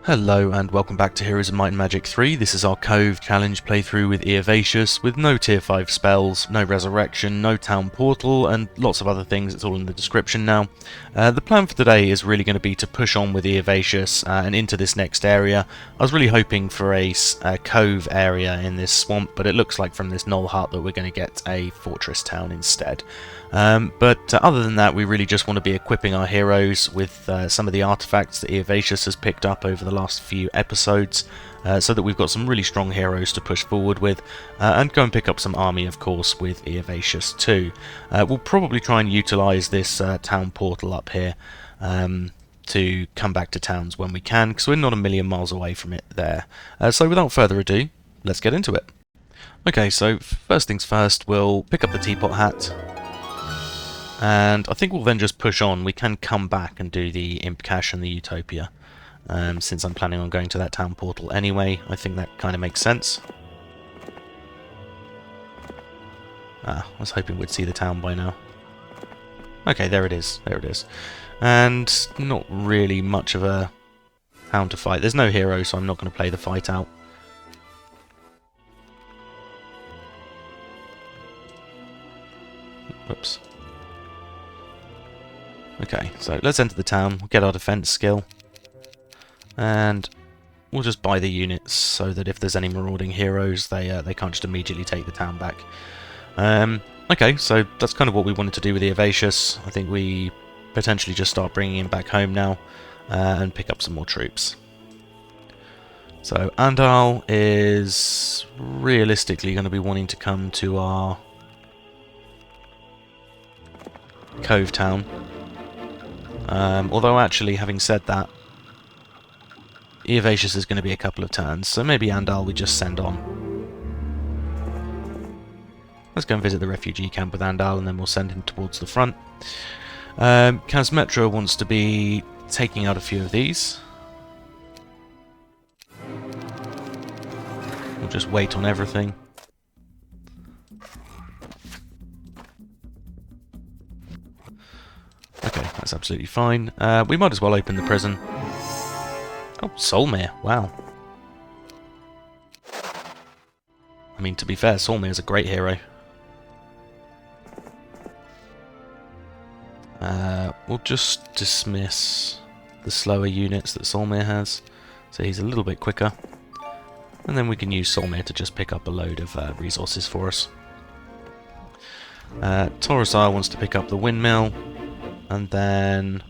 Hello and welcome back to Heroes of Might and Magic 3. This is our Cove challenge playthrough with Eovacius, with no tier 5 spells, no resurrection, no town portal, and lots of other things. It's all in the description now. The plan for today is really going to be to push on with Eovacius and into this next area. I was really hoping for a cove area in this swamp, but it looks like from this knoll hut that we're going to get a fortress town instead. But other than that, we really just want to be equipping our heroes with some of the artifacts that Eovacius has picked up over the last few episodes, so that we've got some really strong heroes to push forward with, and go and pick up some army, of course, with Eovacius too. We'll probably try and utilise this town portal up here to come back to towns when we can, because we're not a million miles away from it there. So without further ado, let's get into it. Okay, so first things first, we'll pick up the teapot hat. And I think we'll then just push on. We can come back and do the Imp Cache and the Utopia. Since I'm planning on going to that town portal anyway, I think that kind of makes sense. I was hoping we'd see the town by now. Okay, there it is. There it is. And not really much of a town to fight. There's no hero, so I'm not going to play the fight out. Whoops. Okay, so let's enter the town, we'll get our defense skill, and we'll just buy the units so that if there's any marauding heroes, they can't just immediately take the town back. Okay, so that's kind of what we wanted to do with the Eovacius. I think we potentially just start bringing him back home now, and pick up some more troops. So Andal is realistically going to be wanting to come to our Cove town. Although actually, having said that, Eovacius is going to be a couple of turns, so maybe Andal we just send on. Let's go and visit the refugee camp with Andal, and then we'll send him towards the front. Kazmetra wants to be taking out a few of these. We'll just wait on everything. Okay, that's absolutely fine. We might as well open the prison. Oh, Solmir, wow. I mean, to be fair, Solmir is a great hero. We'll just dismiss the slower units that Solmir has, so he's a little bit quicker. And then we can use Solmir to just pick up a load of resources for us. Torosar wants to pick up the windmill. And then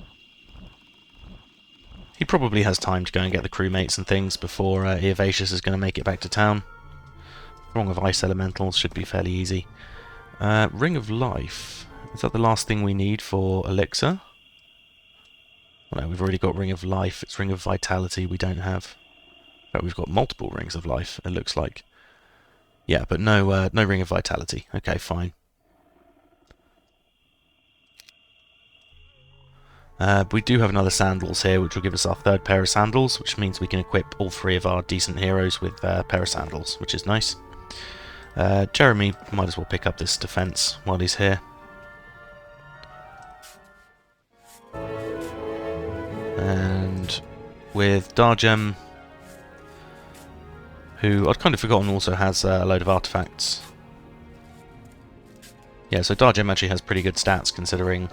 he probably has time to go and get the crewmates and things before Eovacius is going to make it back to town. Throng of Ice Elementals should be fairly easy. Ring of Life. Is that the last thing we need for Elixir? Oh, no, we've already got Ring of Life. It's Ring of Vitality we don't have. But we've got multiple Rings of Life, it looks like. Yeah, but no Ring of Vitality. Okay, fine. We do have another sandals here, which will give us our third pair of sandals, which means we can equip all three of our decent heroes with a pair of sandals, which is nice. Jeremy might as well pick up this defense while he's here. And with Dargem, who I'd kind of forgotten also has a load of artifacts. Yeah, so Dargem actually has pretty good stats considering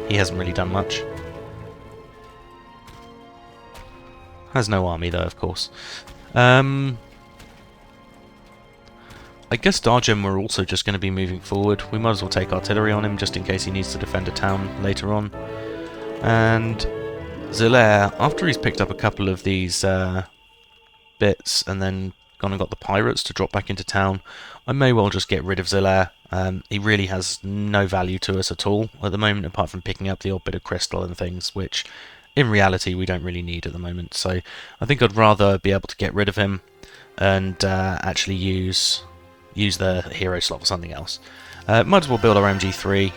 he hasn't really done much. Has no army though, of course. I guess Dargem we're also just going to be moving forward. We might as well take artillery on him just in case he needs to defend a town later on. And Zulair, after he's picked up a couple of these bits and then gone and got the pirates to drop back into town, I may well just get rid of Zulair. He really has no value to us at all at the moment, apart from picking up the odd bit of crystal and things, which in reality we don't really need at the moment. So I think I'd rather be able to get rid of him and actually use the hero slot for something else. Might as well build our MG3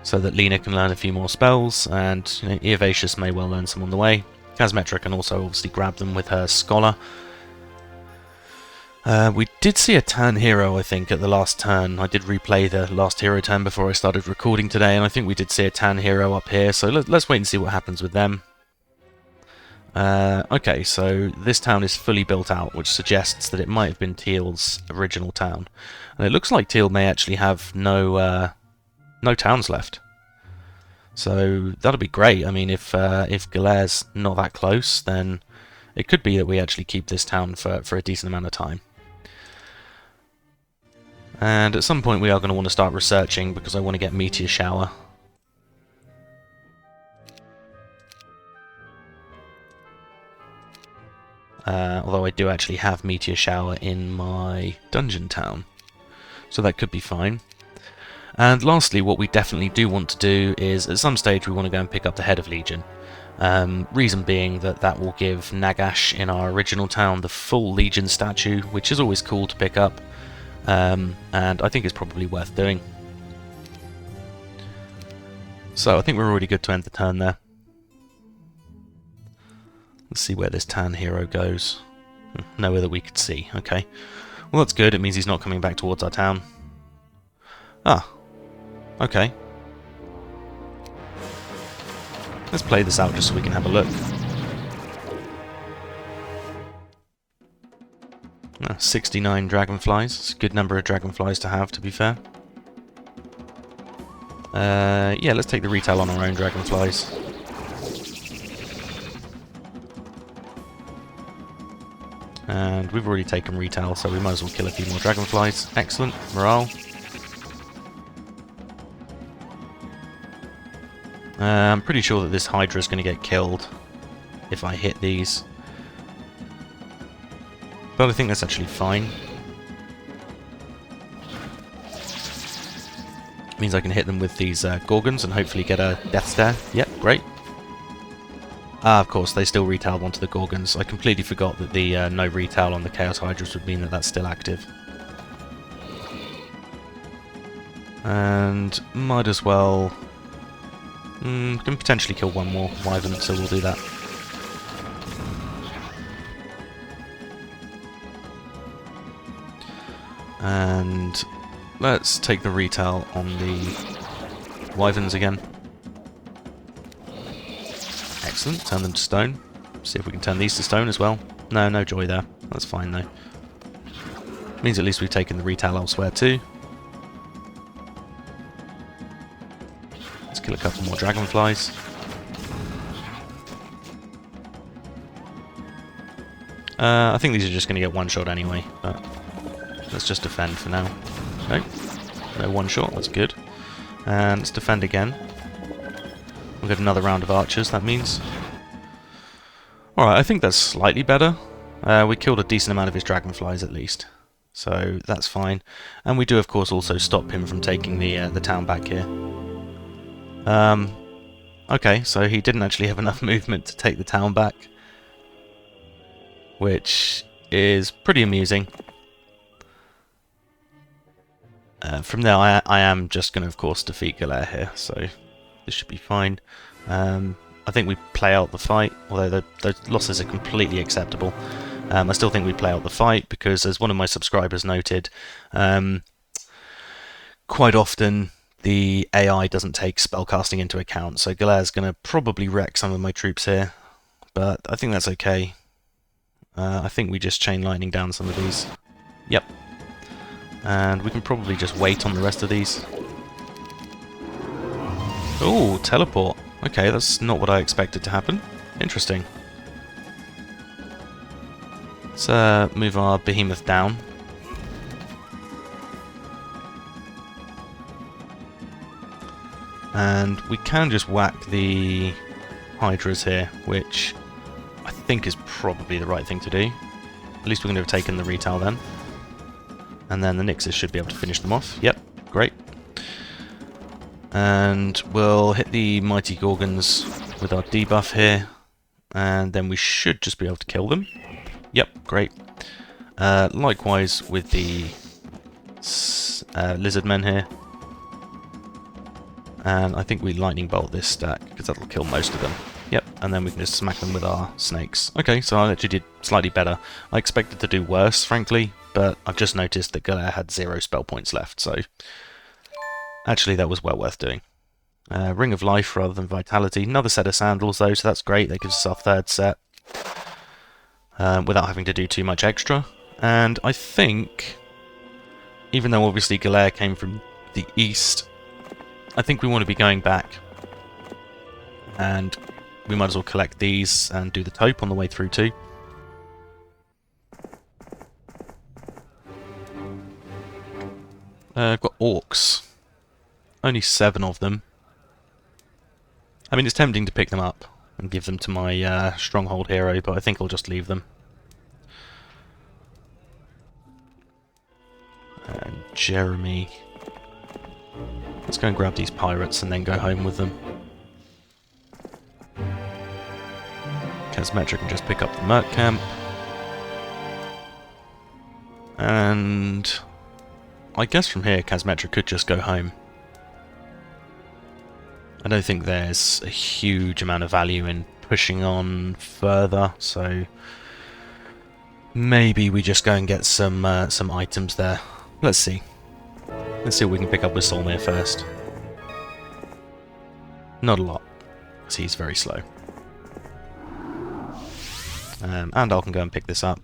so that Lena can learn a few more spells, and Eovacius may well learn some on the way. Kazmetra can also obviously grab them with her Scholar. We did see a turn hero, I think, at the last turn. I did replay the last hero turn before I started recording today, and I think we did see a tan hero up here, so let's wait and see what happens with them. Okay, so this town is fully built out, which suggests that it might have been Teal's original town. And it looks like Teal may actually have no towns left. So that'll be great. I mean, if Galaire's not that close, then it could be that we actually keep this town for a decent amount of time. And at some point we are going to want to start researching, because I want to get Meteor Shower. Although I do actually have Meteor Shower in my dungeon town, so that could be fine. And lastly, what we definitely do want to do is, at some stage, we want to go and pick up the Head of Legion. Reason being that will give Nagash in our original town the full Legion statue, which is always cool to pick up, and I think it's probably worth doing. So I think we're already good to end the turn there. Let's see where this Tan hero goes. Nowhere that we could see. Okay. Well, that's good. It means he's not coming back towards our town. Ah. Okay. Let's play this out just so we can have a look. 69 dragonflies. It's a good number of dragonflies to have, to be fair. Yeah, let's take the retail on our own dragonflies. And we've already taken retail, so we might as well kill a few more dragonflies. Excellent. Morale. I'm pretty sure that this Hydra is going to get killed if I hit these. But I think that's actually fine. Means I can hit them with these Gorgons and hopefully get a Death Stare. Yep, great. Ah, of course, they still retail onto the Gorgons. I completely forgot that the no retail on the Chaos Hydras would mean that that's still active. And might as well... can potentially kill one more Wyvern, so we'll do that. And let's take the retail on the Wyverns again. Excellent, turn them to stone. See if we can turn these to stone as well. No, no joy there. That's fine though. Means at least we've taken the retail elsewhere too. Let's kill a couple more dragonflies. I think these are just going to get one shot anyway, but let's just defend for now. No, no one shot, that's good. And let's defend again. We'll get another round of archers, that means. Alright, I think that's slightly better. We killed a decent amount of his dragonflies at least. So that's fine. And we do of course also stop him from taking the town back here. Okay, so he didn't actually have enough movement to take the town back. Which is pretty amusing. From there I am just going to of course defeat Galaire here, so this should be fine. I think we play out the fight, although those losses are completely acceptable. I still think we play out the fight because, as one of my subscribers noted, quite often the AI doesn't take spellcasting into account, so Galaire's going to probably wreck some of my troops here, but I think that's okay. I think we just chain lightning down some of these. Yep. And we can probably just wait on the rest of these. Oh, teleport. Okay, that's not what I expected to happen. Interesting. Let's move our behemoth down. And we can just whack the hydras here, which I think is probably the right thing to do. At least we're going to have taken the retail then. And then the Nixes should be able to finish them off. Yep, great. And we'll hit the Mighty Gorgons with our debuff here. And then we should just be able to kill them. Yep, great. Likewise with the Lizard Men here. And I think we Lightning Bolt this stack, because that'll kill most of them. Yep, and then we can just smack them with our snakes. Okay, so I actually did slightly better. I expected to do worse, frankly, but I've just noticed that Galaire had 0 spell points left, so actually that was well worth doing. Ring of Life rather than Vitality. Another set of sandals though, so that's great. That gives us our third set. without having to do too much extra. And I think, even though obviously Galere came from the east, I think we want to be going back, and we might as well collect these and do the taupe on the way through too. I've got orcs. Only 7 of them. I mean, it's tempting to pick them up and give them to my stronghold hero, but I think I'll just leave them. And Jeremy. Let's go and grab these pirates and then go home with them. Casmetra can just pick up the merc camp. And I guess from here Casmetra could just go home. I don't think there's a huge amount of value in pushing on further, so maybe we just go and get some items there. Let's see. Let's see what we can pick up with Solmir first. Not a lot, because he's very slow. And I can go and pick this up.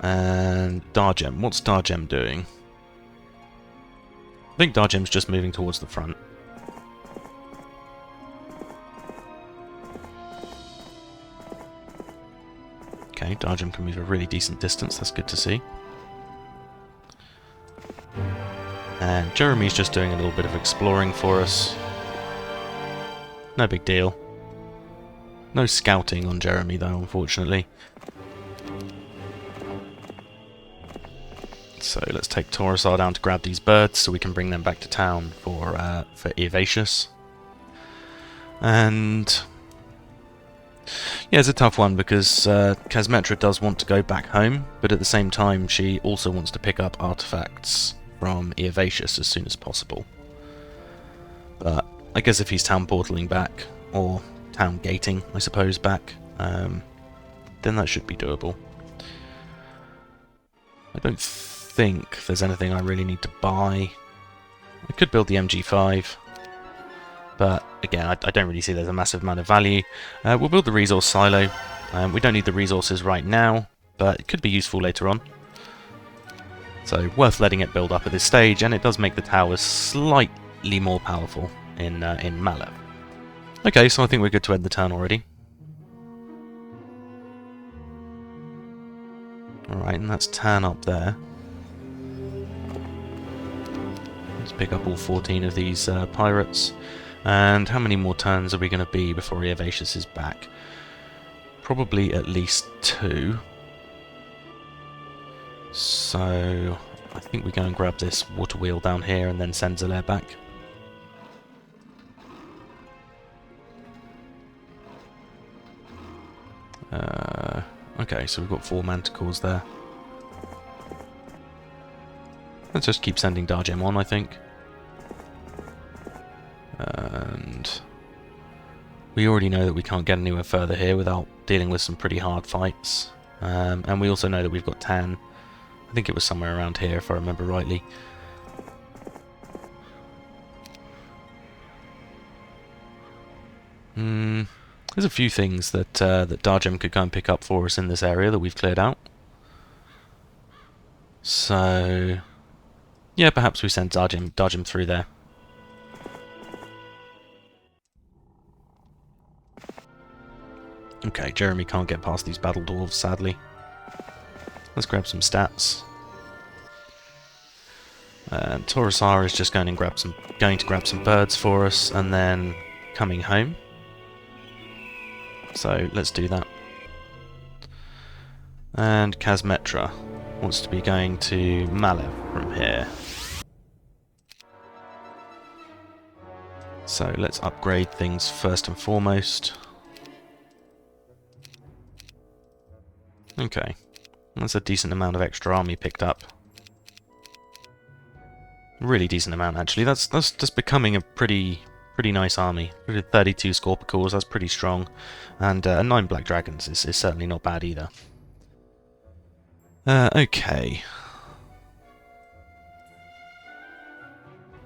And Dargem. What's Dargem doing? I think Dargem's just moving towards the front. Okay, Dargem can move a really decent distance, that's good to see. And Jeremy's just doing a little bit of exploring for us. No big deal. No scouting on Jeremy though, unfortunately. So let's take Taurusar down to grab these birds so we can bring them back to town for Eovacius. And yeah, it's a tough one because Casmetra does want to go back home, but at the same time she also wants to pick up artifacts from Eovacius as soon as possible. But I guess if he's town portaling back, or town gating, I suppose, back, then that should be doable. I don't think there's anything I really need to buy. I could build the MG5, but again, I don't really see there's a massive amount of value. We'll build the resource silo. We don't need the resources right now, but it could be useful later on. So worth letting it build up at this stage, and it does make the towers slightly more powerful in Mallev. Okay, so I think we're good to end the turn already. Alright, and that's Tan up there. Let's pick up all 14 of these pirates. And how many more turns are we going to be before Eovacius is back? Probably at least 2. So I think we go and grab this water wheel down here and then send Zalair back. Okay, so we've got 4 manticores there. Let's just keep sending Dargem on, I think. And we already know that we can't get anywhere further here without dealing with some pretty hard fights. And we also know that we've got Tan. I think it was somewhere around here, if I remember rightly. There's a few things that that Dargem could go and pick up for us in this area that we've cleared out. So yeah, perhaps we send Dargem through there. Okay, Jeremy can't get past these battle dwarves, sadly. Let's grab some stats. And Taurusar is just going to grab some birds for us, and then coming home. So let's do that. And Casmetra wants to be going to Mallev from here. So let's upgrade things first and foremost. Okay, that's a decent amount of extra army picked up. Really decent amount, actually. That's just becoming a pretty nice army. 32 Scorpicores, that's pretty strong. And 9 Black Dragons is certainly not bad either. Okay.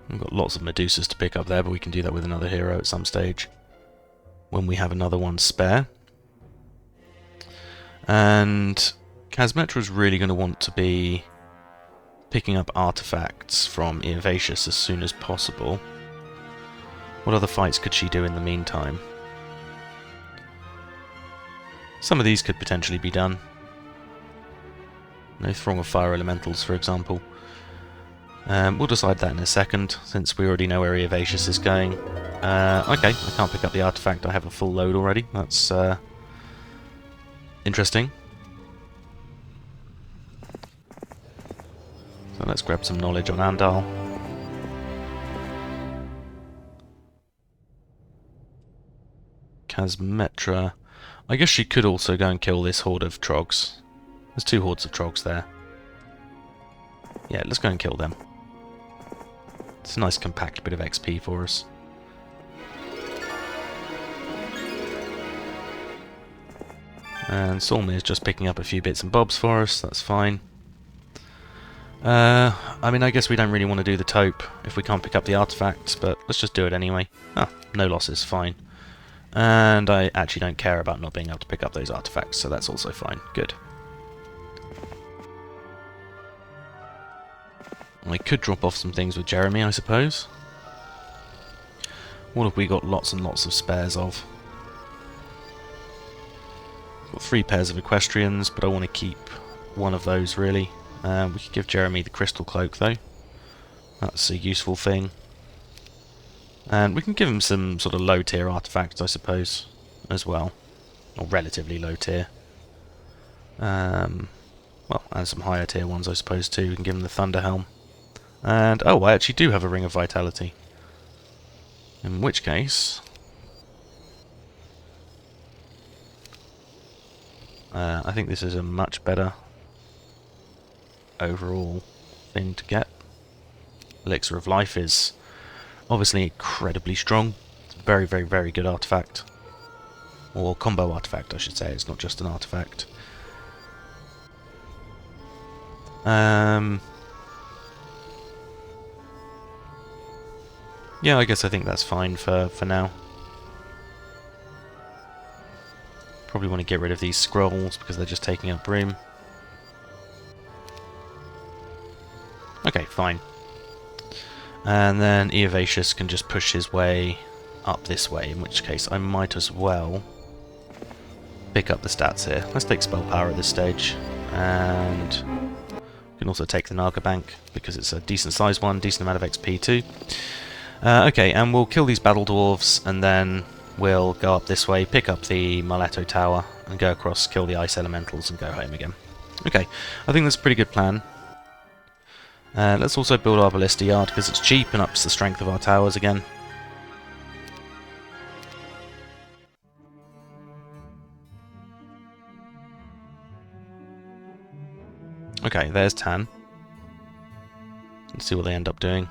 We've got lots of Medusas to pick up there, but we can do that with another hero at some stage. when we have another one spare. And Kazmetra's really going to want to be picking up artifacts from Eovacius as soon as possible. What other fights could she do in the meantime? Some of these could potentially be done. No Throng of Fire Elementals, for example. We'll decide that in a second, since we already know where Eovacius is going. Okay, I can't pick up the artifact, I have a full load already. That's interesting. So let's grab some knowledge on Andal. Kazmetra. I guess she could also go and kill this horde of Trogs. There's 2 hordes of Trogs there. Yeah, let's go and kill them. It's a nice compact bit of XP for us. And Solmir's just picking up a few bits and bobs for us, that's fine. I mean, I guess we don't really want to do the taupe if we can't pick up the artifacts, but let's just do it anyway. Ah, no losses, fine. And I actually don't care about not being able to pick up those artifacts, so that's also fine. Good. I could drop off some things with Jeremy, I suppose. What have we got lots and lots of spares of? Got 3 pairs of equestrians, but I want to keep one of those, really. We could give Jeremy the crystal cloak, though. That's a useful thing. And we can give him some sort of low-tier artifacts, I suppose, as well. Or relatively low-tier. Well, and some higher-tier ones, I suppose, too. We can give him the Thunder Helm. And, oh, I actually do have a Ring of Vitality. In which case... I think this is a much better overall thing to get. Elixir of Life is obviously incredibly strong. It's a very, very, very good artifact. Or combo artifact, I should say. It's not just an artifact. Yeah, I guess I think that's fine for now. Probably want to get rid of these scrolls because they're just taking up room. Okay, fine. And then Eovacius can just push his way up this way, in which case I might as well pick up the stats here. Let's take spell power at this stage, and we can also take the Naga Bank because it's a decent sized one, decent amount of XP too. Okay, and we'll kill these battle dwarves, and then we'll go up this way, pick up the Marletto Tower, and go across, kill the Ice Elementals, and go home again. Okay, I think that's a pretty good plan. Let's also build our Ballista Yard, because it's cheap and ups the strength of our towers again. Okay, there's Tan. Let's see what they end up doing.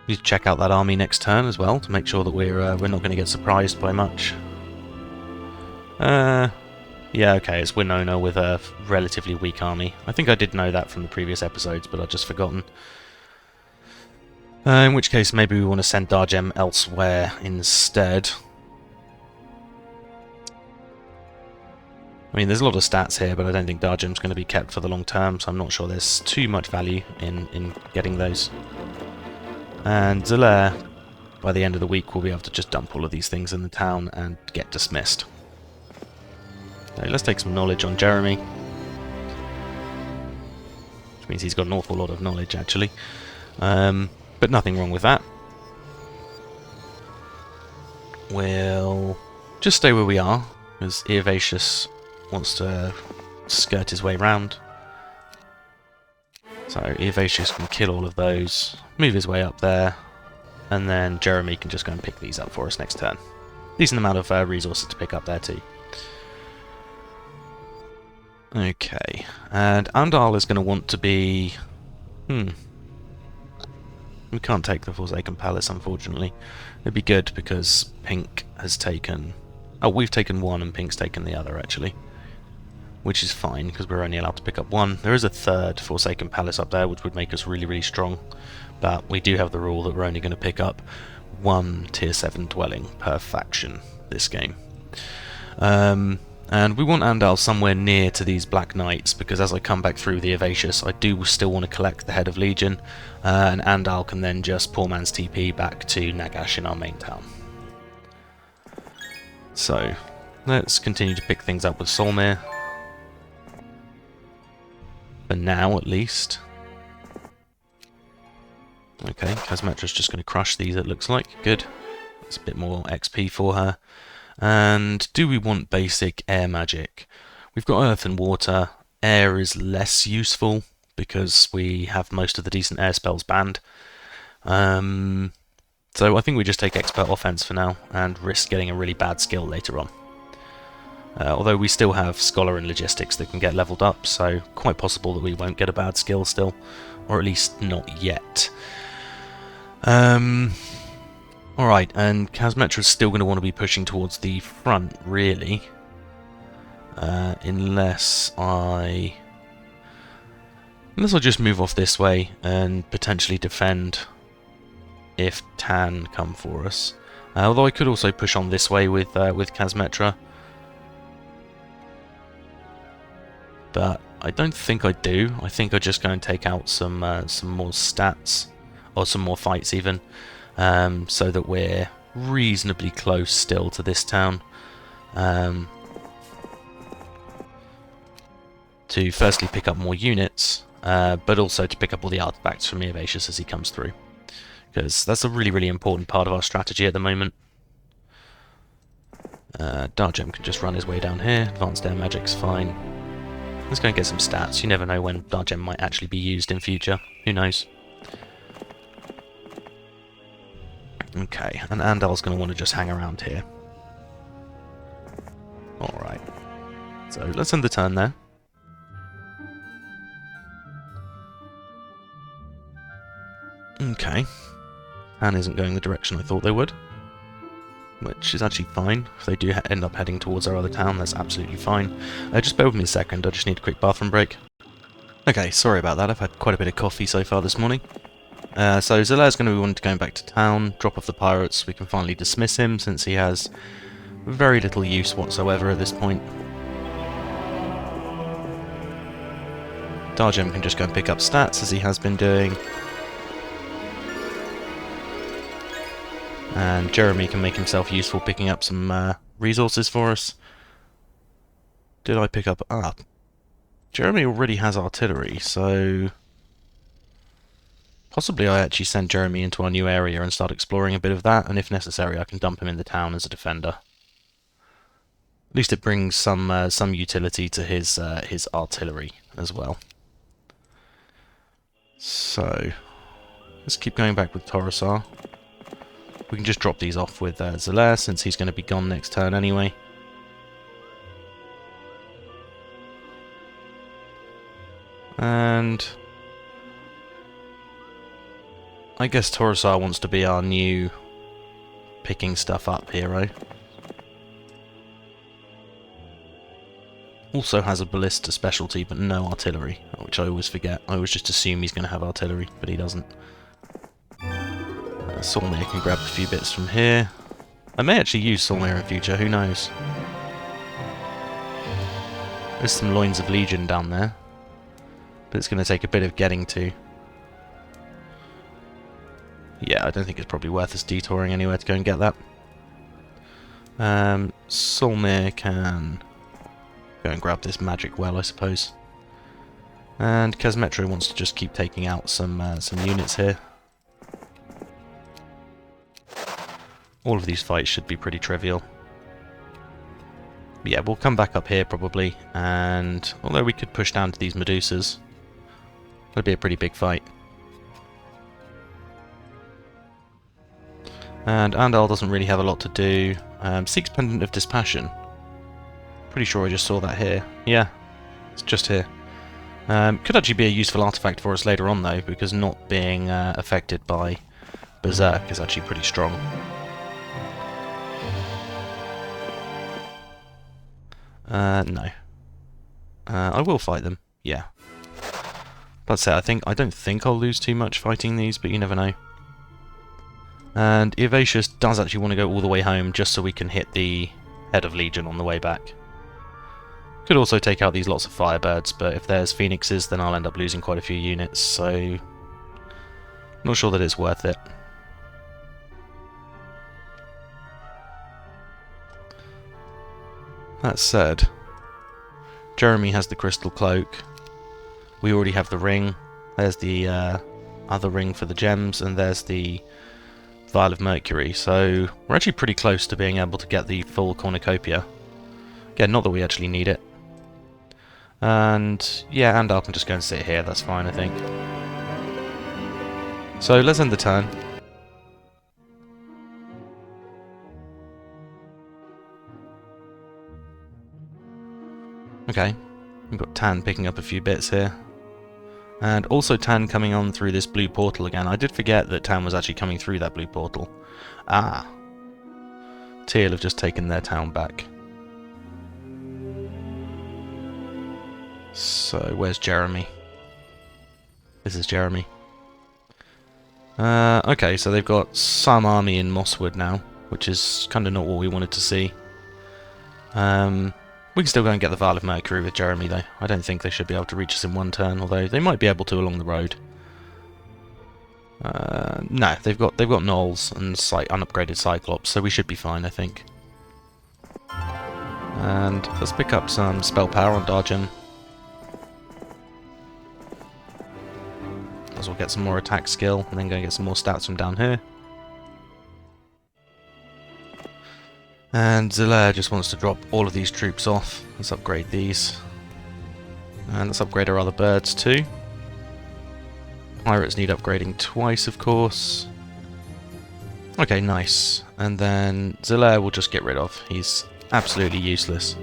Need to check out that army next turn as well, to make sure that we're not going to get surprised by much. Yeah, okay, it's Winona with a relatively weak army. I think I did know that from the previous episodes, but I've just forgotten. In which case, maybe we want to send Dargem elsewhere instead. I mean, there's a lot of stats here, but I don't think Dargem's going to be kept for the long term, so I'm not sure there's too much value in getting those. And Zelair, by the end of the week, will be able to just dump all of these things in the town and get dismissed. So let's take some knowledge on Jeremy. Which means he's got an awful lot of knowledge, actually. But nothing wrong with that. We'll just stay where we are, because Eovacius wants to skirt his way round. So Eovacius can kill all of those, move his way up there, and then Jeremy can just go and pick these up for us next turn. Decent amount of resources to pick up there too. Okay, and Andal is going to want to be... We can't take the Forsaken Palace, unfortunately. It'd be good because Pink has taken... Oh, we've taken one and Pink's taken the other, actually. Which is fine, because we're only allowed to pick up one. There is a third Forsaken Palace up there, which would make us really, really strong. But we do have the rule that we're only going to pick up one tier 7 dwelling per faction this game. And we want Andal somewhere near to these Black Knights, because as I come back through the Eovacius, I do still want to collect the Head of Legion, and Andal can then just poor man's TP back to Nagash in our main town. So, let's continue to pick things up with Solmir. For now, at least. Okay, Kazmetra's just going to crush these, it looks like. Good. That's a bit more XP for her. And do we want basic air magic? We've got earth and water. Air is less useful because we have most of the decent air spells banned. So I think we just take expert offense for now and risk getting a really bad skill later on. Although we still have scholar and logistics that can get leveled up, so quite possible that we won't get a bad skill still, or at least not yet. Alright, and Kazmetra's still going to want to be pushing towards the front, really. Unless I just move off this way and potentially defend if Tan come for us. Although I could also push on this way with Kazmetra. But I don't think I do. I think I just go and take out some more stats, or some more fights even. So that we're reasonably close still to this town. To firstly pick up more units, but also to pick up all the artifacts from Eovacius as he comes through. Because that's a really, really important part of our strategy at the moment. Dargem can just run his way down here. Advanced air magic's fine. Let's go and get some stats. You never know when Dargem might actually be used in future. Who knows? Okay, and Andal's going to want to just hang around here. Alright. So let's end the turn there. Okay. Han isn't going the direction I thought they would. Which is actually fine. If they do end up heading towards our other town, that's absolutely fine. Just bear with me a second, I just need a quick bathroom break. Okay, sorry about that, I've had quite a bit of coffee so far this morning. So Zelair's going to be wanting to go back to town, drop off the pirates. We can finally dismiss him since he has very little use whatsoever at this point. Dargem can just go and pick up stats as he has been doing. And Jeremy can make himself useful picking up some resources for us. Did I pick up... Ah, Jeremy already has artillery, so... Possibly I actually send Jeremy into our new area and start exploring a bit of that, and if necessary I can dump him in the town as a defender. At least it brings some utility to his artillery as well. So, let's keep going back with Torosar. We can just drop these off with Zelair, since he's going to be gone next turn anyway. And I guess Torosar wants to be our new picking stuff up hero. Also has a ballista specialty, but no artillery, which I always forget. I always just assume he's going to have artillery, but he doesn't. Solmir can grab a few bits from here. I may actually use Solmir in future, who knows. There's some Loins of Legion down there, but it's going to take a bit of getting to. Yeah, I don't think it's probably worth us detouring anywhere to go and get that. Solmir can go and grab this magic well, I suppose. And Kazmetra wants to just keep taking out some units here. All of these fights should be pretty trivial. But yeah, we'll come back up here probably, and although we could push down to these Medusas, that'd be a pretty big fight. And Andal doesn't really have a lot to do. Seeks Pendant of Dispassion. Pretty sure I just saw that here. Yeah, it's just here. Could actually be a useful artifact for us later on though, because not being affected by Berserk is actually pretty strong. No. I will fight them, yeah. Let's say I don't think I'll lose too much fighting these, but you never know. And Eovacius does actually want to go all the way home just so we can hit the head of Legion on the way back. Could also take out these lots of Firebirds, but if there's Phoenixes then I'll end up losing quite a few units, so not sure that it's worth it. That said, Jeremy has the Crystal Cloak, we already have the ring, there's the other ring for the gems, and there's the Vial of Mercury, so we're actually pretty close to being able to get the full cornucopia. Again, not that we actually need it. And yeah, and I can just go and sit here, that's fine I think. So let's end the turn. Okay, we've got Tan picking up a few bits here. And also Tan coming on through this blue portal again. I did forget that Tan was actually coming through that blue portal. Ah. Teal have just taken their town back. So, where's Jeremy? This is Jeremy. Okay, so they've got some army in Mosswood now, which is kind of not what we wanted to see. We can still go and get the Vial of Mercury with Jeremy, though. I don't think they should be able to reach us in one turn, although they might be able to along the road. No, they've got Gnolls and unupgraded Cyclops, so we should be fine, I think. And let's pick up some spell power on Darjan. As we'll get some more attack skill, and then go and get some more stats from down here. And Zillair just wants to drop all of these troops off. Let's upgrade these. And let's upgrade our other birds too. Pirates need upgrading twice, of course. Okay, nice. And then Zillair we'll just get rid of. He's absolutely useless.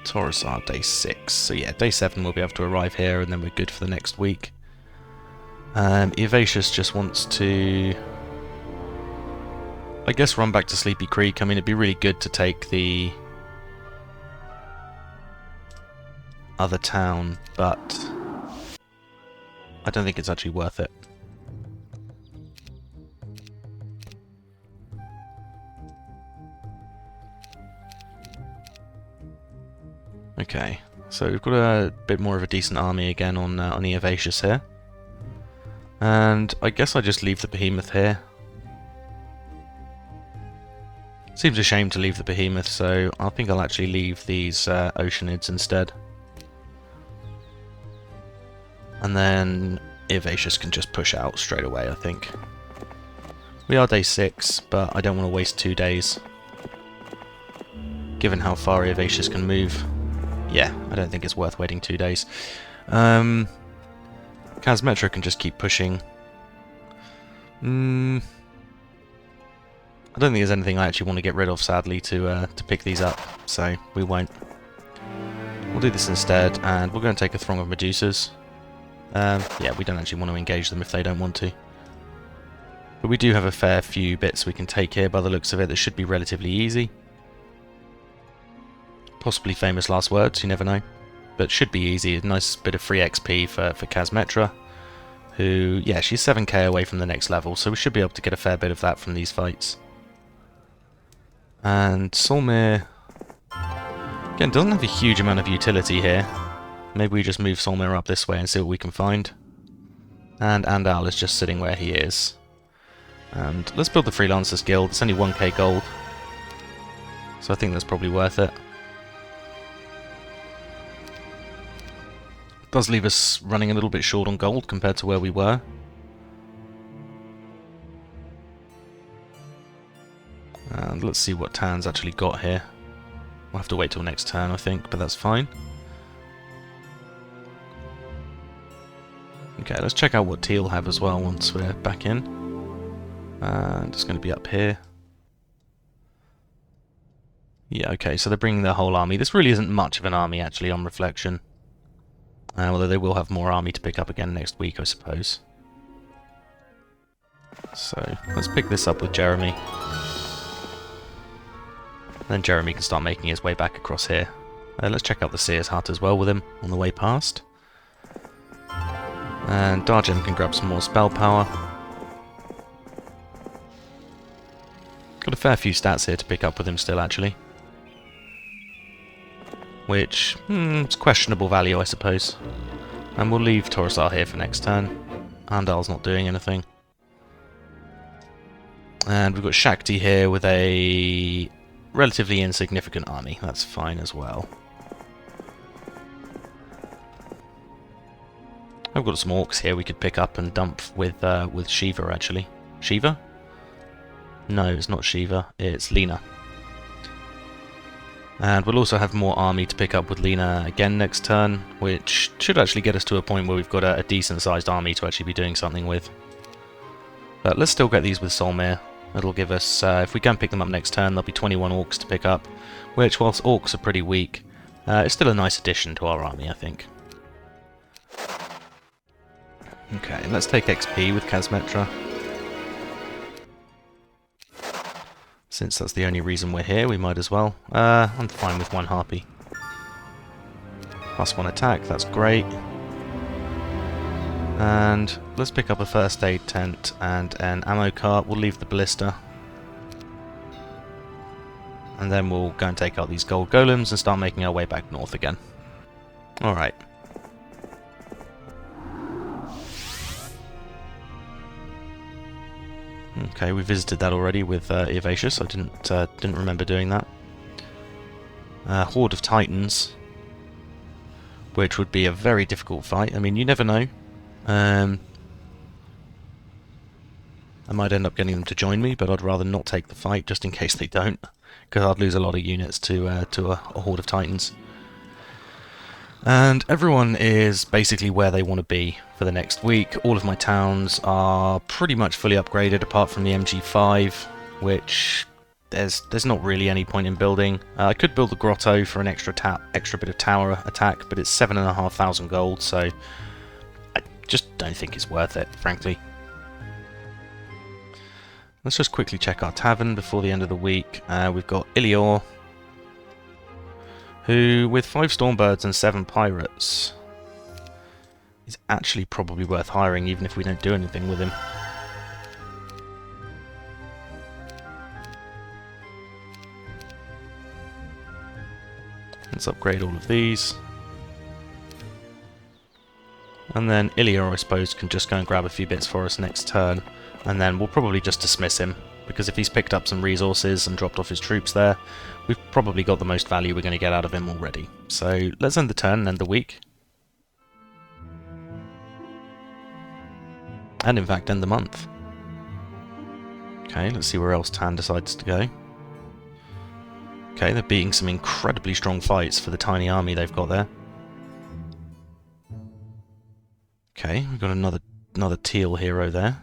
Taurusar, day 6. So yeah, day 7 we'll be able to arrive here, and then we're good for the next week. Eovacius just wants to, I guess, run back to Sleepy Creek. I mean, it'd be really good to take the other town, but I don't think it's actually worth it. Okay, so we've got a bit more of a decent army again on Eovacius here. And I guess I just leave the Behemoth here. Seems a shame to leave the Behemoth, so I think I'll actually leave these Oceanids instead. And then Eovacius can just push out straight away, I think. We are day 6, but I don't want to waste 2 days. Given how far Eovacius can move. Yeah, I don't think it's worth waiting 2 days. Kazmetra can just keep pushing. I don't think there's anything I actually want to get rid of, sadly, to pick these up, so we won't. We'll do this instead, and we'll go and take a throng of Medusas. Yeah, we don't actually want to engage them if they don't want to. But we do have a fair few bits we can take here by the looks of it that should be relatively easy. Possibly famous last words, you never know. But should be easy. A nice bit of free XP for Kazmetra, who, yeah, she's 7k away from the next level, so we should be able to get a fair bit of that from these fights. And Solmir, again, doesn't have a huge amount of utility here. Maybe we just move Solmir up this way and see what we can find. And Andal is just sitting where he is. And let's build the Freelancers Guild. It's only 1k gold, so I think that's probably worth it. Does leave us running a little bit short on gold compared to where we were. And let's see what Tan's actually got here. We'll have to wait till next turn, I think, but that's fine. Okay, let's check out what Teal have as well once we're back in. And it's going to be up here. Yeah, okay, so they're bringing their whole army. This really isn't much of an army, actually, on reflection. Although they will have more army to pick up again next week, I suppose. So, let's pick this up with Jeremy. Then Jeremy can start making his way back across here. Let's check out the Seer's Hut as well with him on the way past. And Dargem can grab some more spell power. Got a fair few stats here to pick up with him still, actually. Which, it's questionable value, I suppose. And we'll leave Torosar here for next turn. Andal's not doing anything. And we've got Shakti here with a relatively insignificant army. That's fine as well. I've got some orcs here we could pick up and dump with Shiva, actually. Shiva? No, it's not Shiva. It's Lena. And we'll also have more army to pick up with Lena again next turn, which should actually get us to a point where we've got a decent-sized army to actually be doing something with. But let's still get these with Solmir. It'll give us, if we can pick them up next turn, there'll be 21 orcs to pick up, which, whilst orcs are pretty weak, it's still a nice addition to our army, I think. Okay, let's take XP with Kazmetra. Since that's the only reason we're here, we might as well. I'm fine with 1 Harpy. +1 attack, that's great. And let's pick up a first aid tent and an ammo cart. We'll leave the ballista. And then we'll go and take out these gold golems and start making our way back north again. Alright. Okay, we visited that already with Eovacius. I didn't remember doing that. Horde of Titans, which would be a very difficult fight. I mean, you never know. I might end up getting them to join me, but I'd rather not take the fight just in case they don't, because I'd lose a lot of units to a Horde of Titans. And everyone is basically where they want to be for the next week. All of my towns are pretty much fully upgraded apart from the MG5, which there's not really any point in building. I could build the grotto for an extra bit of tower attack, but it's 7,500 gold, so I just don't think it's worth it, frankly. Let's just quickly check our tavern before the end of the week. We've got Ilior, who, with 5 Stormbirds and 7 Pirates, is actually probably worth hiring, even if we don't do anything with him. Let's upgrade all of these. And then Ilior, I suppose, can just go and grab a few bits for us next turn, and then we'll probably just dismiss him, because if he's picked up some resources and dropped off his troops there, we've probably got the most value we're going to get out of him already. So let's end the turn and end the week. And in fact end the month. Okay, let's see where else Tan decides to go. Okay, they're beating some incredibly strong fights for the tiny army they've got there. Okay, we've got another teal hero there.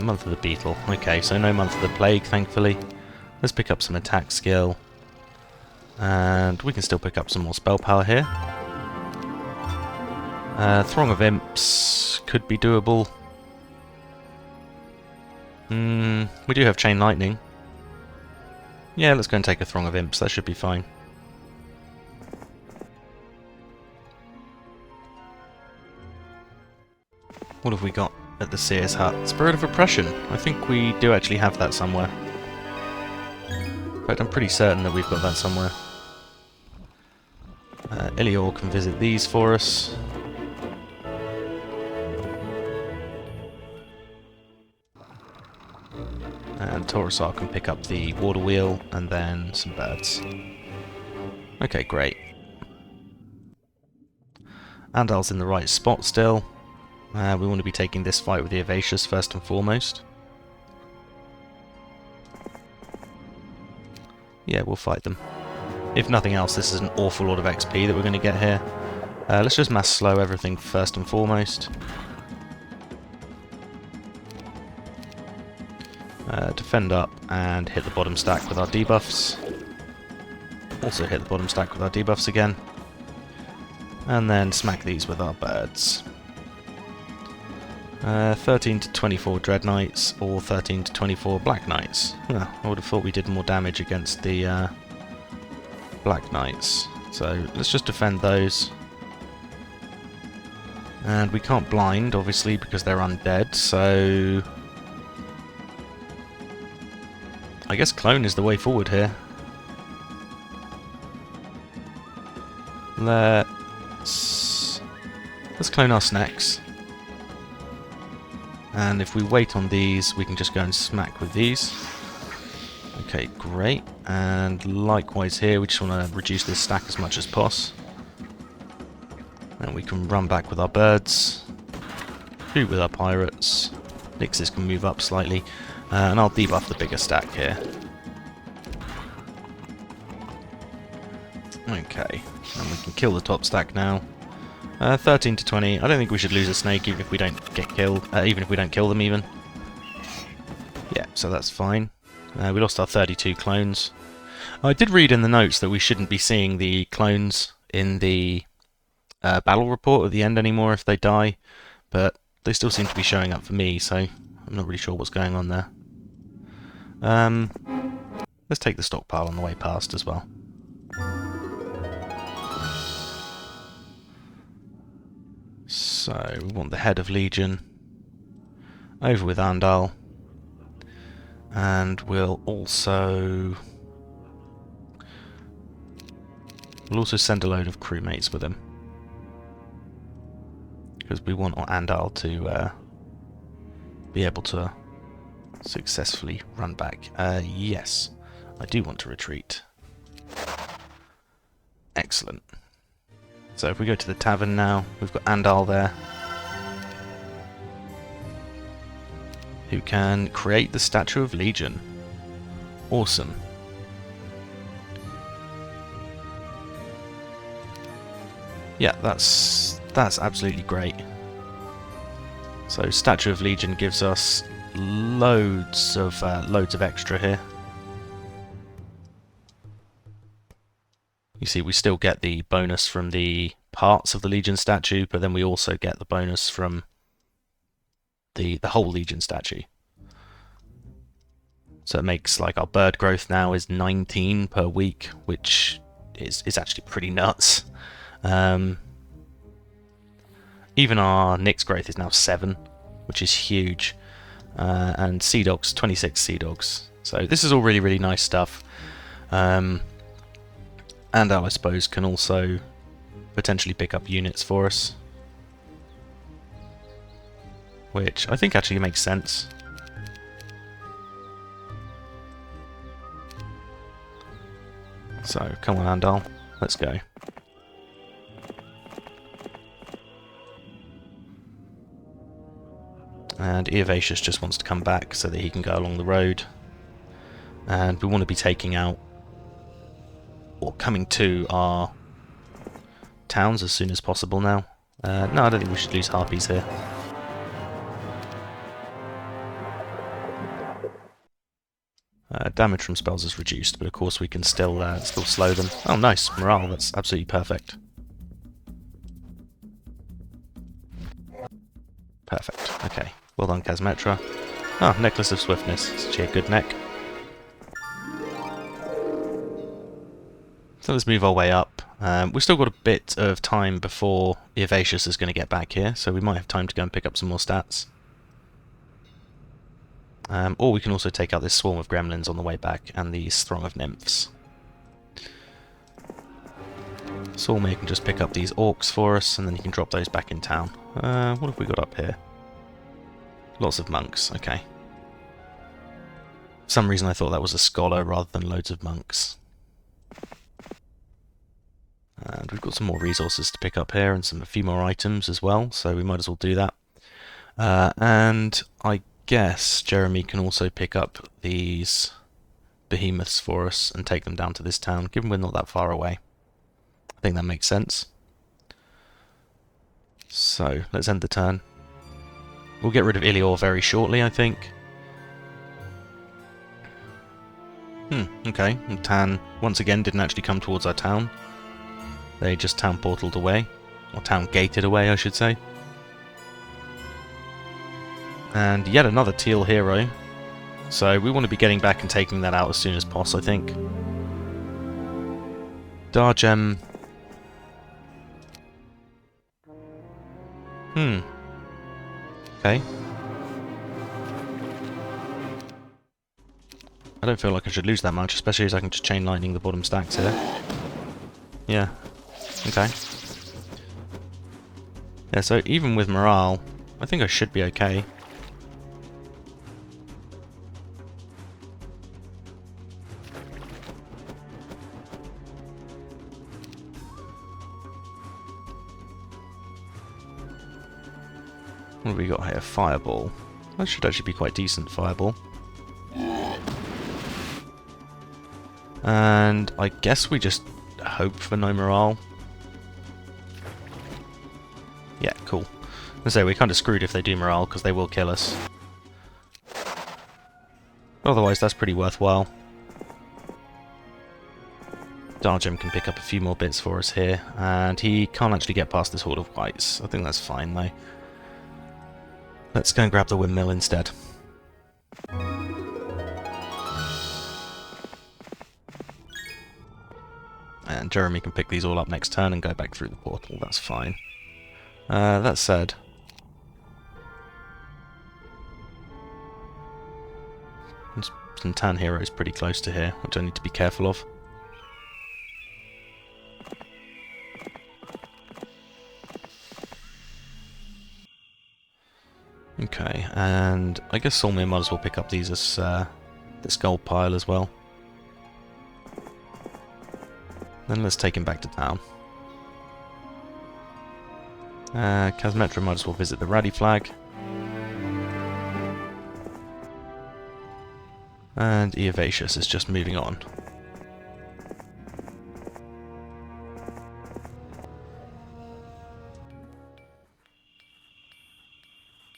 Month of the Beetle. Okay, so no Month of the Plague, thankfully. Let's pick up some attack skill. And we can still pick up some more spell power here. Throng of Imps could be doable. We do have Chain Lightning. Yeah, let's go and take a Throng of Imps, that should be fine. What have we got at the Seer's Hut? Spirit of Oppression. I think we do actually have that somewhere. In fact, I'm pretty certain that we've got that somewhere. Ilior can visit these for us. And Torosar can pick up the water wheel and then some birds. Okay, great. Andal's in the right spot still. We want to be taking this fight with the Eovacius first and foremost. Yeah, we'll fight them. If nothing else, this is an awful lot of XP that we're going to get here. Let's just mass slow everything first and foremost. Defend up and hit the bottom stack with our debuffs. Also hit the bottom stack with our debuffs again. And then smack these with our birds. 13 to 24 Dread Knights or 13 to 24 Black Knights. I would have thought we did more damage against the Black Knights. So let's just defend those. And we can't blind, obviously, because they're undead, so... I guess clone is the way forward here. Let's clone our snacks. And if we wait on these, we can just go and smack with these. Okay, great. And likewise here, we just want to reduce this stack as much as possible. And we can run back with our birds. Shoot with our pirates. Nixes can move up slightly. And I'll debuff the bigger stack here. Okay. And we can kill the top stack now. 13 to 20. I don't think we should lose a snake even if we don't get killed. Even if we don't kill them even. Yeah, so that's fine. We lost our 32 clones. I did read in the notes that we shouldn't be seeing the clones in the battle report at the end anymore if they die, but they still seem to be showing up for me, so I'm not really sure what's going on there. Let's take the stockpile on the way past as well. So we want the head of Legion over with Andal, and we'll also send a load of crewmates with him. Because we want Andal to be able to successfully run back. Yes, I do want to retreat. Excellent. So if we go to the tavern now, we've got Andal there, who can create the Statue of Legion. Awesome. Yeah, that's absolutely great. So Statue of Legion gives us loads of extra here. You see, we still get the bonus from the parts of the Legion statue, but then we also get the bonus from the whole Legion statue. So it makes, like, our bird growth now is 19 per week, which is actually pretty nuts. Even our Nyx growth is now 7, which is huge. And Sea Dogs, 26 Sea Dogs. So this is all really, really nice stuff. Andal, I suppose, can also potentially pick up units for us. Which I think actually makes sense. So, come on Andal, let's go. And Eovacius just wants to come back so that he can go along the road. And we want to be taking out, or coming to, our towns as soon as possible now. No, I don't think we should lose harpies here. Damage from spells is reduced, but of course we can still slow them. Oh, nice. Morale, that's absolutely perfect. Perfect. Okay. Well done, Kazmetra. Ah, Necklace of Swiftness. It's actually a good neck. So let's move our way up. We've still got a bit of time before Eovacius is going to get back here, so we might have time to go and pick up some more stats. Or we can also take out this swarm of gremlins on the way back, and these throng of nymphs. Swarmir can just pick up these orcs for us, and then he can drop those back in town. What have we got up here? Lots of monks, okay. For some reason I thought that was a scholar rather than loads of monks. And we've got some more resources to pick up here, and a few more items as well, so we might as well do that. And I guess Jeremy can also pick up these behemoths for us and take them down to this town, given we're not that far away. I think that makes sense. So, let's end the turn. We'll get rid of Ilior very shortly, I think. Okay. And Tan, once again, didn't actually come towards our town. They just town portaled away. Or town gated away, I should say. And yet another teal hero. So we want to be getting back and taking that out as soon as possible, I think. Dargem. Okay. I don't feel like I should lose that much, especially as I can just chain lightning the bottom stacks here. Yeah. Okay. Yeah, so even with morale, I think I should be okay. What have we got here? Fireball. That should actually be quite decent, Fireball. And I guess we just hope for no morale. Yeah, cool. I say we're kind of screwed if they do morale, because they will kill us. Otherwise, that's pretty worthwhile. Dargem can pick up a few more bits for us here, and he can't actually get past this horde of whites. I think that's fine, though. Let's go and grab the windmill instead. And Jeremy can pick these all up next turn and go back through the portal, that's fine. That said... there's some tan heroes pretty close to here, which I need to be careful of. Okay, and I guess Solmir might as well pick up these as this gold pile as well. Then let's take him back to town. Kazmetra might as well visit the Ruddy flag. And Eovacius is just moving on.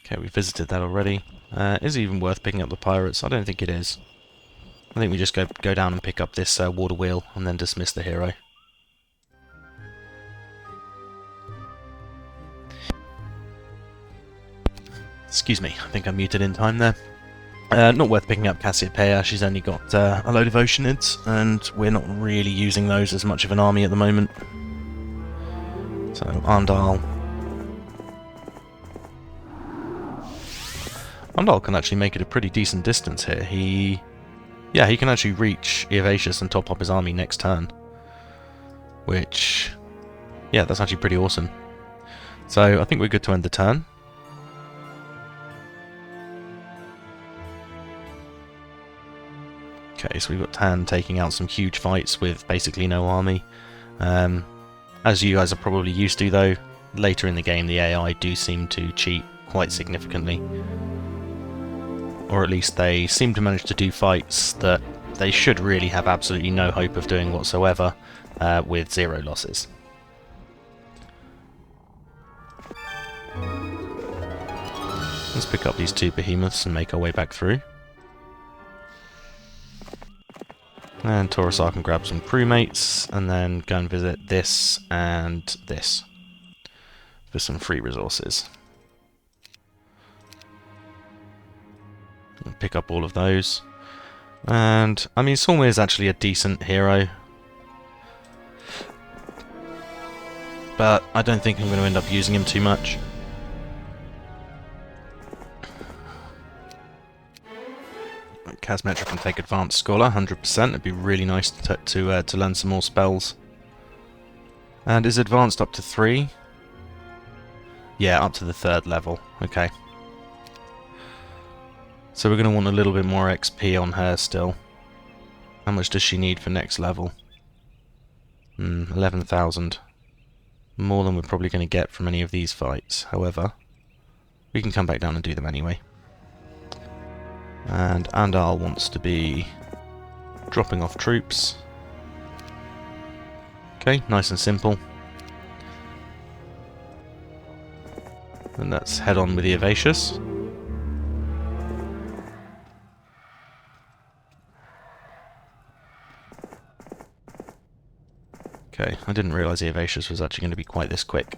Okay, we visited that already. Is it even worth picking up the pirates? I don't think it is. I think we just go down and pick up this water wheel and then dismiss the hero. Excuse me, I think I muted in time there. Not worth picking up Cassiopeia, she's only got a load of Oceanids, and we're not really using those as much of an army at the moment. So, Arndal. Arndal can actually make it a pretty decent distance here. He can actually reach Eovacius and top up his army next turn. Which, yeah, that's actually pretty awesome. So, I think we're good to end the turn. Okay, so we've got Tan taking out some huge fights with basically no army. As you guys are probably used to though, later in the game the AI do seem to cheat quite significantly. Or at least they seem to manage to do fights that they should really have absolutely no hope of doing whatsoever, with 0 losses. Let's pick up these 2 behemoths and make our way back through. And Taurusar can grab some crewmates, and then go and visit this and this for some free resources. And pick up all of those. And, I mean, Solmir is actually a decent hero. But I don't think I'm going to end up using him too much. Kazmetra can take Advanced Scholar, 100%. It'd be really nice to learn some more spells. And is Advanced up to 3? Yeah, up to the 3rd level. Okay. So we're going to want a little bit more XP on her still. How much does she need for next level? 11,000. More than we're probably going to get from any of these fights. However, we can come back down and do them anyway. And Andal wants to be dropping off troops. Okay, nice and simple. And let's head on with the Eovacius. Okay, I didn't realise the Eovacius was actually going to be quite this quick.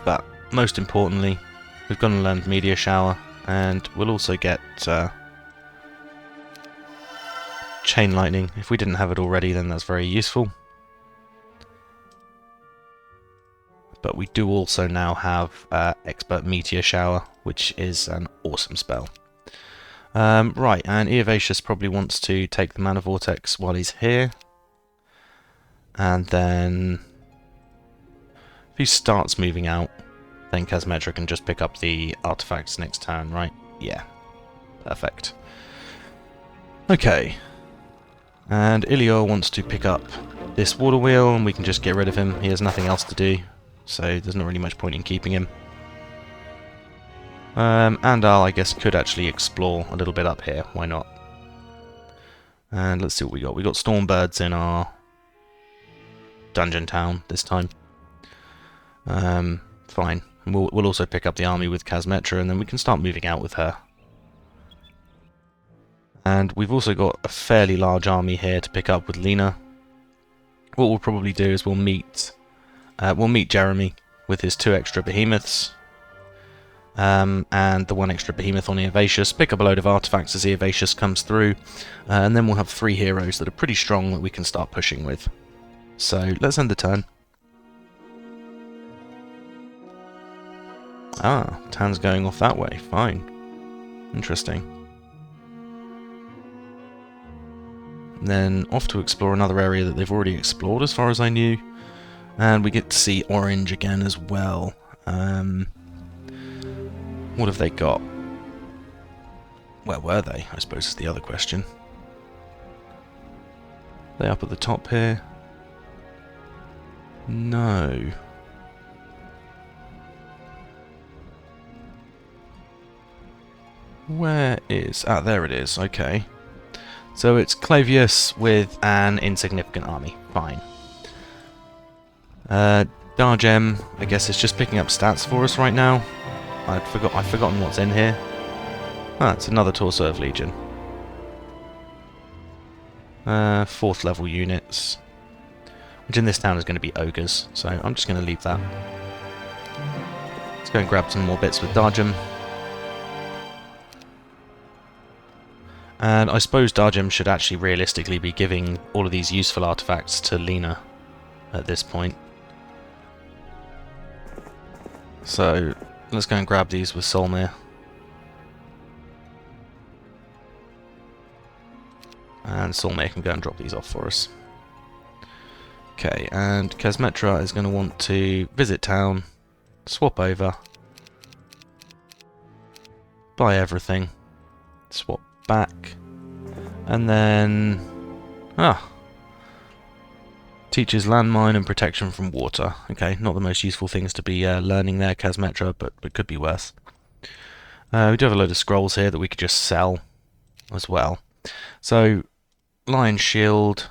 But, most importantly, we've gone and learned Meteor Shower. And we'll also get Chain Lightning. If we didn't have it already, then that's very useful. But we do also now have Expert Meteor Shower, which is an awesome spell. Right, and Eovacius probably wants to take the Mana Vortex while he's here. And then if he starts moving out, then Kazmetra can just pick up the artifacts next turn, right? Yeah, perfect. Okay, and Ilior wants to pick up this water wheel, and we can just get rid of him. He has nothing else to do, so there's not really much point in keeping him. Andal, I guess, could actually explore a little bit up here. Why not? And let's see what we got. We got Stormbirds in our dungeon town this time. Fine. We'll also pick up the army with Kazmetra, and then we can start moving out with her. And we've also got a fairly large army here to pick up with Lena. What we'll probably do is we'll meet Jeremy with his 2 extra behemoths. And the 1 extra behemoth on Eovacius, pick up a load of artifacts as Eovacius comes through, and then we'll have 3 heroes that are pretty strong that we can start pushing with. So let's end the turn. Ah, Tan's going off that way, fine. Interesting. And then off to explore another area that they've already explored as far as I knew, and we get to see Orange again as well. What have they got? Where were they, I suppose is the other question. Are they up at the top here? No. Where is... Ah, there it is, okay. So it's Clavius with an insignificant army, fine. Dargem, I guess, is just picking up stats for us right now. I've forgotten what's in here. Ah, it's another Torso of Legion. 4th level units. Which in this town is going to be ogres, so I'm just going to leave that. Let's go and grab some more bits with Dargem. And I suppose Dargem should actually realistically be giving all of these useful artifacts to Lena at this point. So let's go and grab these with Solmir. And Solmir can go and drop these off for us. Okay, and Kazmetra is going to want to visit town, swap over, buy everything, swap back, and then... teaches landmine and protection from water. Okay, not the most useful things to be learning there, Kazmetra, but could be worth. We do have a load of scrolls here that we could just sell as well. So, Lion Shield,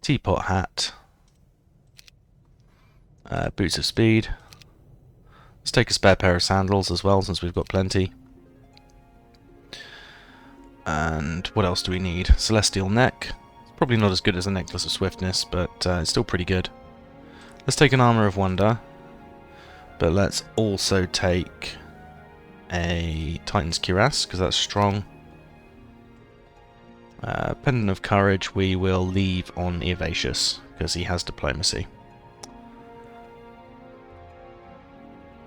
Teapot Hat, Boots of Speed. Let's take a spare pair of sandals as well, since we've got plenty. And what else do we need? Celestial Neck. Probably not as good as a Necklace of Swiftness, but it's still pretty good. Let's take an Armor of Wonder, but let's also take a Titan's Cuirass, because that's strong. Pendant of Courage we will leave on Eovacius, because he has Diplomacy.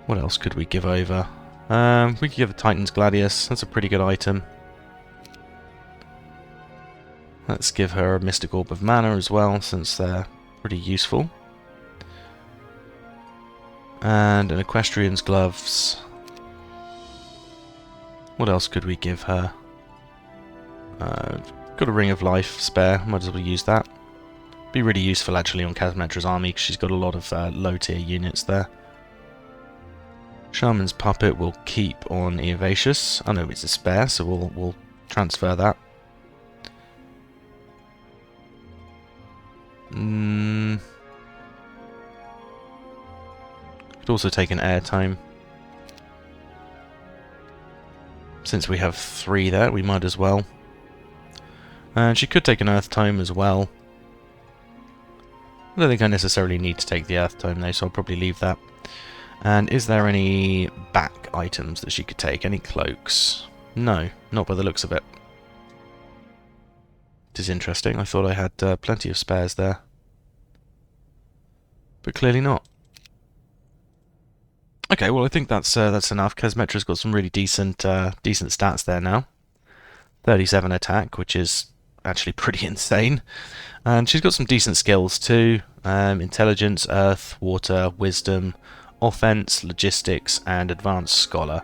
What else could we give over? We could give a Titan's Gladius, that's a pretty good item. Let's give her a Mystic Orb of Mana as well, since they're pretty useful. And an Equestrian's Gloves. What else could we give her? Got a Ring of Life spare, might as well use that. Be really useful actually on Kazmetra's army, because she's got a lot of low tier units there. Shaman's Puppet we'll keep on Eovacius. I know it's a spare, so we'll transfer that. Could also take an airtime. Since we have 3 there, we might as well. And she could take an Earth Tome as well. I don't think I necessarily need to take the Earth Tome though, so I'll probably leave that. And is there any back items that she could take? Any cloaks? No, not by the looks of it. It is interesting. I thought I had plenty of spares there. But clearly not. Okay, well I think that's enough. Kesmetra's got some really decent stats there now. 37 attack, which is actually pretty insane. And she's got some decent skills too. Intelligence, Earth, Water, Wisdom, Offense, Logistics, and Advanced Scholar.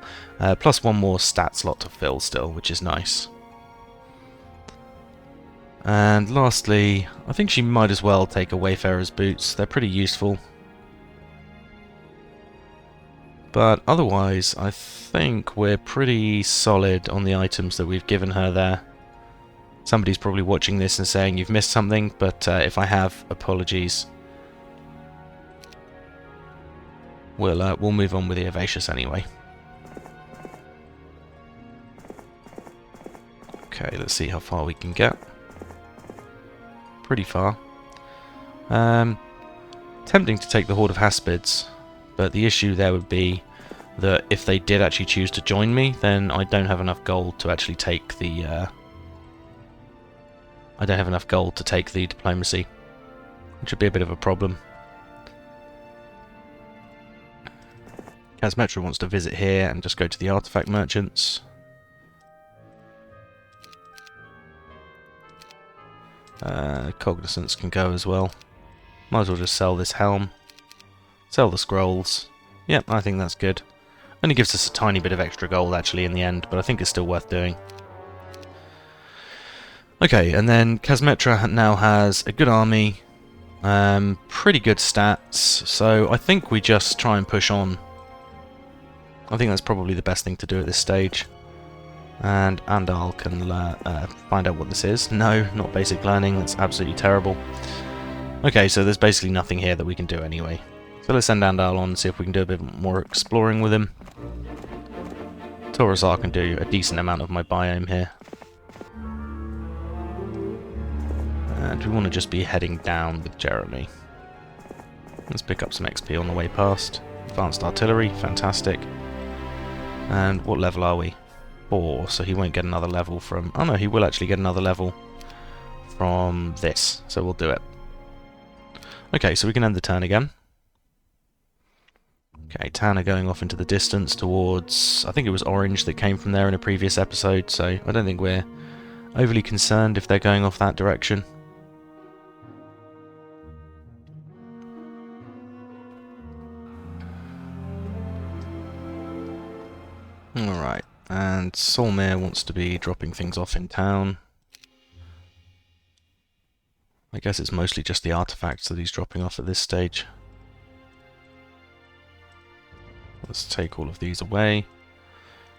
Plus one more stat slot to fill still, which is nice. And lastly, I think she might as well take a Wayfarer's Boots. They're pretty useful. But otherwise, I think we're pretty solid on the items that we've given her there. Somebody's probably watching this and saying you've missed something, but if I have, apologies. We'll move on with Eovacius anyway. Okay, let's see how far we can get. Pretty far. Tempting to take the Horde of Haspids, but the issue there would be that if they did actually choose to join me, then I don't have enough gold to actually take the diplomacy, which would be a bit of a problem. Kesmetra wants to visit here and just go to the artifact merchants. Cognizance can go as well. Might as well just sell this helm. Sell the scrolls. Yep, I think that's good. Only gives us a tiny bit of extra gold actually in the end, but I think it's still worth doing. Okay, and then Kesmetra now has a good army, pretty good stats, so I think we just try and push on. I think that's probably the best thing to do at this stage. And Andal can find out what this is. No, not basic learning, that's absolutely terrible. Okay, so there's basically nothing here that we can do anyway. So let's send Andal on and see if we can do a bit more exploring with him. Taurusar can do a decent amount of my biome here. And we want to just be heading down with Jeremy. Let's pick up some XP on the way past. Advanced artillery, fantastic. And what level are we? 4, so he won't get another level from... Oh no, he will actually get another level from this, so we'll do it. Okay, so we can end the turn again. Okay, Tanner going off into the distance towards... I think it was Orange that came from there in a previous episode, so I don't think we're overly concerned if they're going off that direction. Alright, and Solmir wants to be dropping things off in town. I guess it's mostly just the artifacts that he's dropping off at this stage. Let's take all of these away.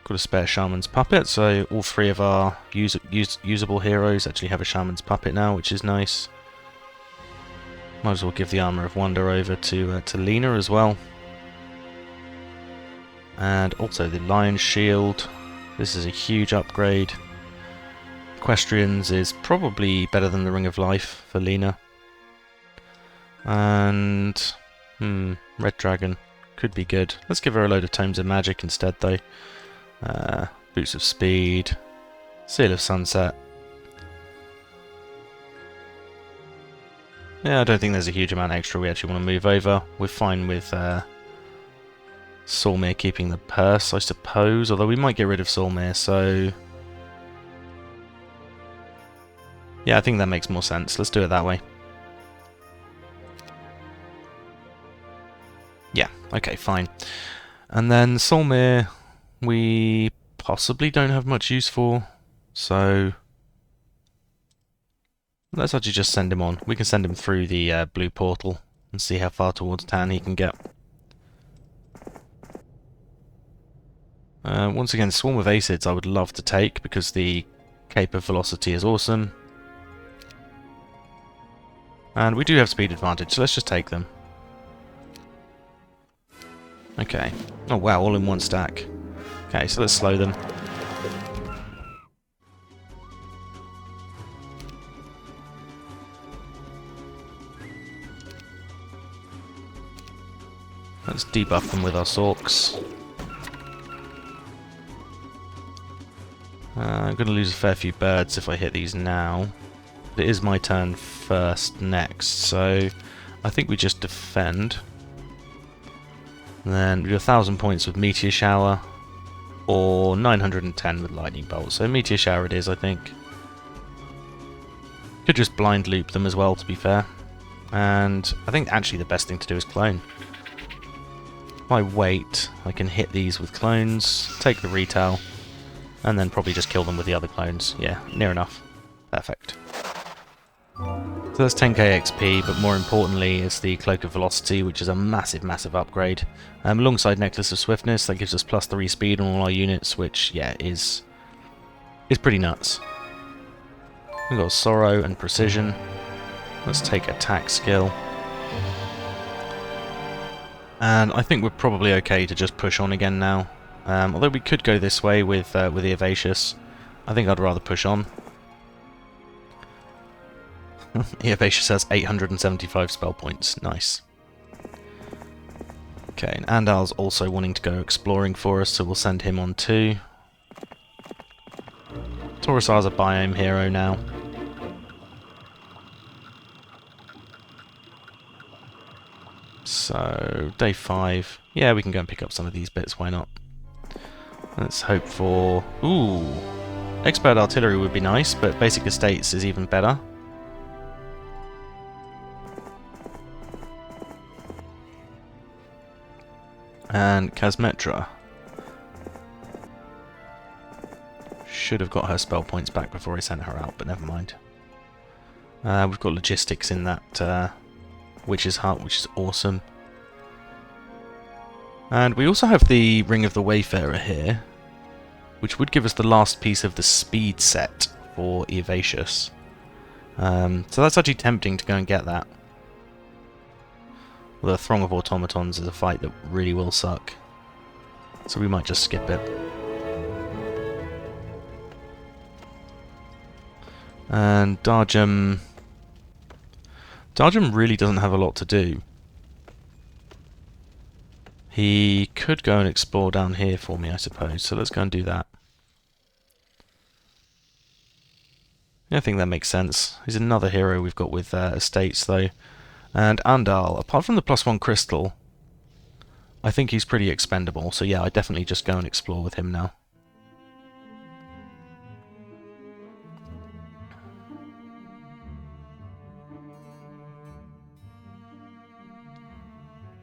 Got a spare Shaman's Puppet, so all 3 of our usable heroes actually have a Shaman's Puppet now, which is nice. Might as well give the Armour of Wonder over to Lena as well. And also the Lion's Shield. This is a huge upgrade. Equestrians is probably better than the Ring of Life for Lena. And... Red Dragon. Could be good. Let's give her a load of Tomes of Magic instead though. Boots of Speed. Seal of Sunset. Yeah, I don't think there's a huge amount extra we actually want to move over. We're fine with... Solmir keeping the purse, I suppose, although we might get rid of Solmir, so... Yeah, I think that makes more sense. Let's do it that way. Yeah, okay, fine. And then Solmir, we possibly don't have much use for, so... Let's actually just send him on. We can send him through the blue portal and see how far towards Tan he can get. Once again, Swarm of Acids I would love to take because the Cape of Velocity is awesome. And we do have speed advantage, so let's just take them. Okay. Oh wow, all in one stack. Okay, so let's slow them. Let's debuff them with our Sorks. I'm going to lose a fair few birds if I hit these now. But it is my turn first next, so I think we just defend. And then we do 1,000 points with Meteor Shower, or 910 with Lightning Bolt. So Meteor Shower it is, I think. Could just blind loop them as well, to be fair. And I think actually the best thing to do is clone. If I wait, I can hit these with clones, take the retail, and then probably just kill them with the other clones. Yeah, near enough. Perfect. So that's 10k XP, but more importantly it's the Cloak of Velocity, which is a massive, massive upgrade. Alongside Necklace of Swiftness, that gives us +3 speed on all our units, which, yeah, is pretty nuts. We've got Sorrow and Precision. Let's take Attack skill. And I think we're probably okay to just push on again now. Although we could go this way with Eovacius. I think I'd rather push on. Eovacius has 875 spell points. Nice. Okay, and Andal's also wanting to go exploring for us, so we'll send him on too. Taurusar's a biome hero now. So, day 5. Yeah, we can go and pick up some of these bits, why not? Let's hope for... Ooh! Expert Artillery would be nice, but Basic Estates is even better. And Kazmetra. Should have got her spell points back before I sent her out, but never mind. We've got logistics in that Witch's Hut, which is awesome. And we also have the Ring of the Wayfarer here, which would give us the last piece of the speed set for Eovacius. So that's actually tempting to go and get that. Although a Throng of Automatons is a fight that really will suck. So we might just skip it. And Darjum really doesn't have a lot to do. He could go and explore down here for me, I suppose. So let's go and do that. Yeah, I think that makes sense. He's another hero we've got with estates, though. And Andal, apart from the +1 crystal, I think he's pretty expendable. So yeah, I definitely just go and explore with him now.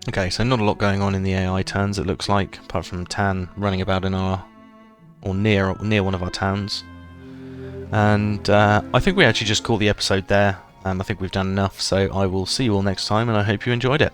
Okay, so not a lot going on in the AI turns, it looks like, apart from Tan running about in our... or near one of our towns. And I think we actually just call the episode there. I think we've done enough, so I will see you all next time, and I hope you enjoyed it.